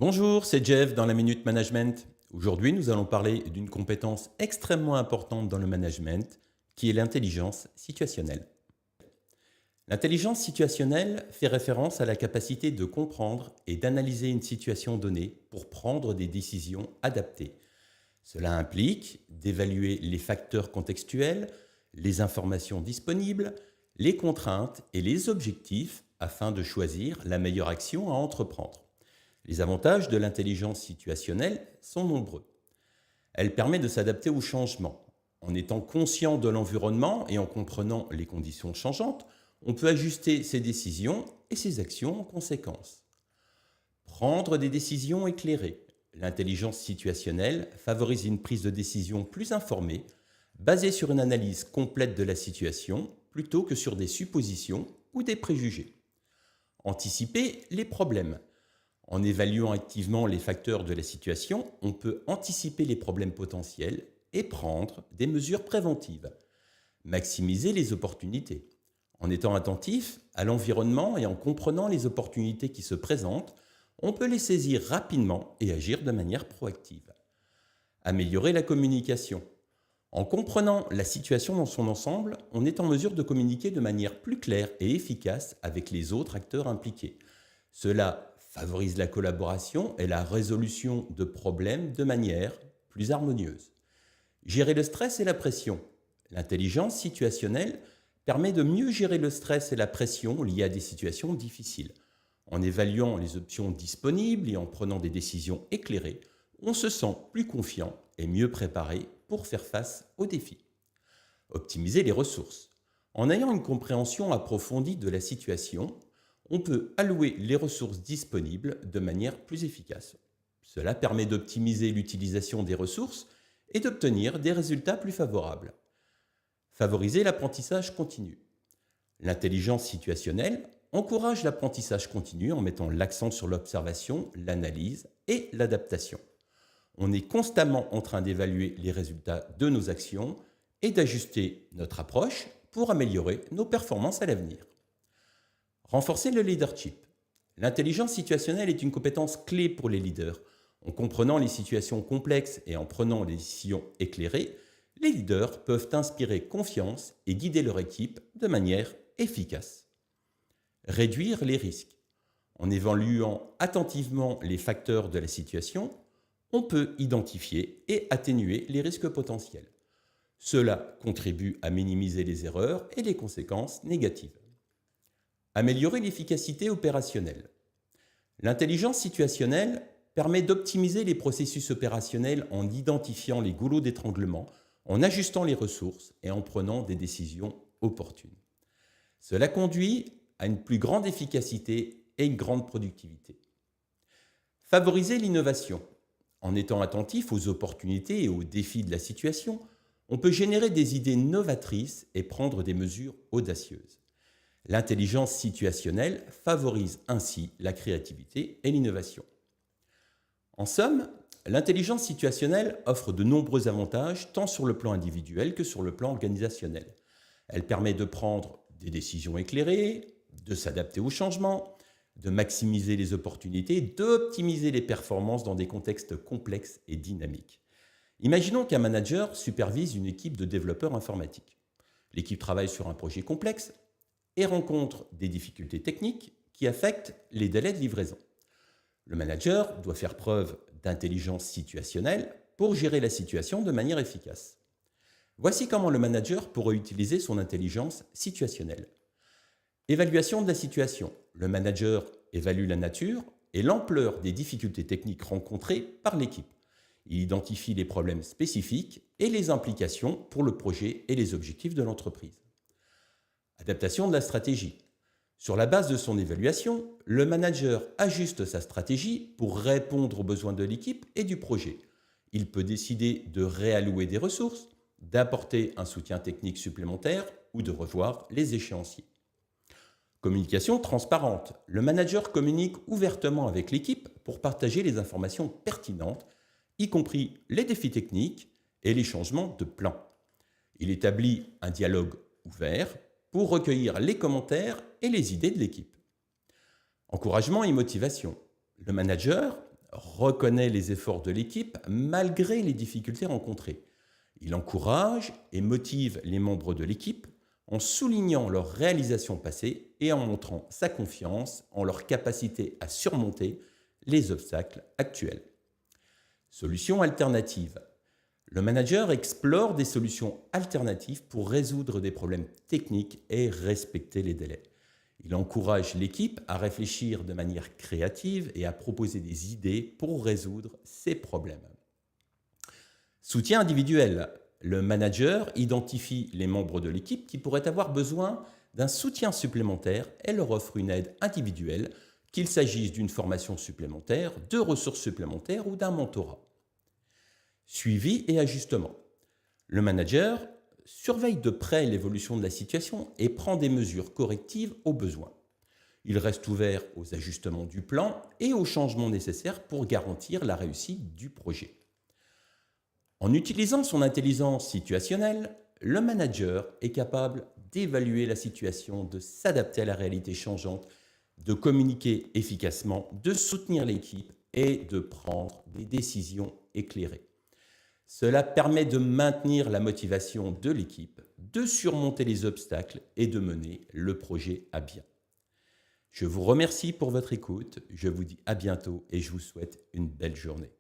Bonjour, c'est Jeff dans la Minute Management. Aujourd'hui, nous allons parler d'une compétence extrêmement importante dans le management, qui est l'intelligence situationnelle. L'intelligence situationnelle fait référence à la capacité de comprendre et d'analyser une situation donnée pour prendre des décisions adaptées. Cela implique d'évaluer les facteurs contextuels, les informations disponibles, les contraintes et les objectifs afin de choisir la meilleure action à entreprendre. Les avantages de l'intelligence situationnelle sont nombreux. Elle permet de s'adapter aux changements. En étant conscient de l'environnement et en comprenant les conditions changeantes, on peut ajuster ses décisions et ses actions en conséquence. Prendre des décisions éclairées. L'intelligence situationnelle favorise une prise de décision plus informée, basée sur une analyse complète de la situation plutôt que sur des suppositions ou des préjugés. Anticiper les problèmes. En évaluant activement les facteurs de la situation, on peut anticiper les problèmes potentiels et prendre des mesures préventives. Maximiser les opportunités. En étant attentif à l'environnement et en comprenant les opportunités qui se présentent, on peut les saisir rapidement et agir de manière proactive. Améliorer la communication. En comprenant la situation dans son ensemble, on est en mesure de communiquer de manière plus claire et efficace avec les autres acteurs impliqués. Cela favorise la collaboration et la résolution de problèmes de manière plus harmonieuse. Gérer le stress et la pression. L'intelligence situationnelle permet de mieux gérer le stress et la pression liés à des situations difficiles. En évaluant les options disponibles et en prenant des décisions éclairées, on se sent plus confiant et mieux préparé pour faire face aux défis. Optimiser les ressources. En ayant une compréhension approfondie de la situation, on peut allouer les ressources disponibles de manière plus efficace. Cela permet d'optimiser l'utilisation des ressources et d'obtenir des résultats plus favorables. Favoriser l'apprentissage continu. L'intelligence situationnelle encourage l'apprentissage continu en mettant l'accent sur l'observation, l'analyse et l'adaptation. On est constamment en train d'évaluer les résultats de nos actions et d'ajuster notre approche pour améliorer nos performances à l'avenir. Renforcer le leadership. L'intelligence situationnelle est une compétence clé pour les leaders. En comprenant les situations complexes et en prenant des décisions éclairées, les leaders peuvent inspirer confiance et guider leur équipe de manière efficace. Réduire les risques. En évaluant attentivement les facteurs de la situation, on peut identifier et atténuer les risques potentiels. Cela contribue à minimiser les erreurs et les conséquences négatives. Améliorer l'efficacité opérationnelle. L'intelligence situationnelle permet d'optimiser les processus opérationnels en identifiant les goulots d'étranglement, en ajustant les ressources et en prenant des décisions opportunes. Cela conduit à une plus grande efficacité et une grande productivité. Favoriser l'innovation. En étant attentif aux opportunités et aux défis de la situation, on peut générer des idées novatrices et prendre des mesures audacieuses. L'intelligence situationnelle favorise ainsi la créativité et l'innovation. En somme, l'intelligence situationnelle offre de nombreux avantages tant sur le plan individuel que sur le plan organisationnel. Elle permet de prendre des décisions éclairées, de s'adapter aux changements, de maximiser les opportunités, d'optimiser les performances dans des contextes complexes et dynamiques. Imaginons qu'un manager supervise une équipe de développeurs informatiques. L'équipe travaille sur un projet complexe et rencontre des difficultés techniques qui affectent les délais de livraison. Le manager doit faire preuve d'intelligence situationnelle pour gérer la situation de manière efficace. Voici comment le manager pourrait utiliser son intelligence situationnelle. Évaluation de la situation. Le manager évalue la nature et l'ampleur des difficultés techniques rencontrées par l'équipe. Il identifie les problèmes spécifiques et les implications pour le projet et les objectifs de l'entreprise. Adaptation de la stratégie. Sur la base de son évaluation, le manager ajuste sa stratégie pour répondre aux besoins de l'équipe et du projet. Il peut décider de réallouer des ressources, d'apporter un soutien technique supplémentaire ou de revoir les échéanciers. Communication transparente. Le manager communique ouvertement avec l'équipe pour partager les informations pertinentes, y compris les défis techniques et les changements de plan. Il établit un dialogue ouvert pour recueillir les commentaires et les idées de l'équipe. Encouragement et motivation. Le manager reconnaît les efforts de l'équipe malgré les difficultés rencontrées. Il encourage et motive les membres de l'équipe en soulignant leurs réalisations passées et en montrant sa confiance en leur capacité à surmonter les obstacles actuels. Solutions alternatives. Le manager explore des solutions alternatives pour résoudre des problèmes techniques et respecter les délais. Il encourage l'équipe à réfléchir de manière créative et à proposer des idées pour résoudre ces problèmes. Soutien individuel. Le manager identifie les membres de l'équipe qui pourraient avoir besoin d'un soutien supplémentaire et leur offre une aide individuelle, qu'il s'agisse d'une formation supplémentaire, de ressources supplémentaires ou d'un mentorat. Suivi et ajustement. Le manager surveille de près l'évolution de la situation et prend des mesures correctives au besoin. Il reste ouvert aux ajustements du plan et aux changements nécessaires pour garantir la réussite du projet. En utilisant son intelligence situationnelle, le manager est capable d'évaluer la situation, de s'adapter à la réalité changeante, de communiquer efficacement, de soutenir l'équipe et de prendre des décisions éclairées. Cela permet de maintenir la motivation de l'équipe, de surmonter les obstacles et de mener le projet à bien. Je vous remercie pour votre écoute, je vous dis à bientôt et je vous souhaite une belle journée.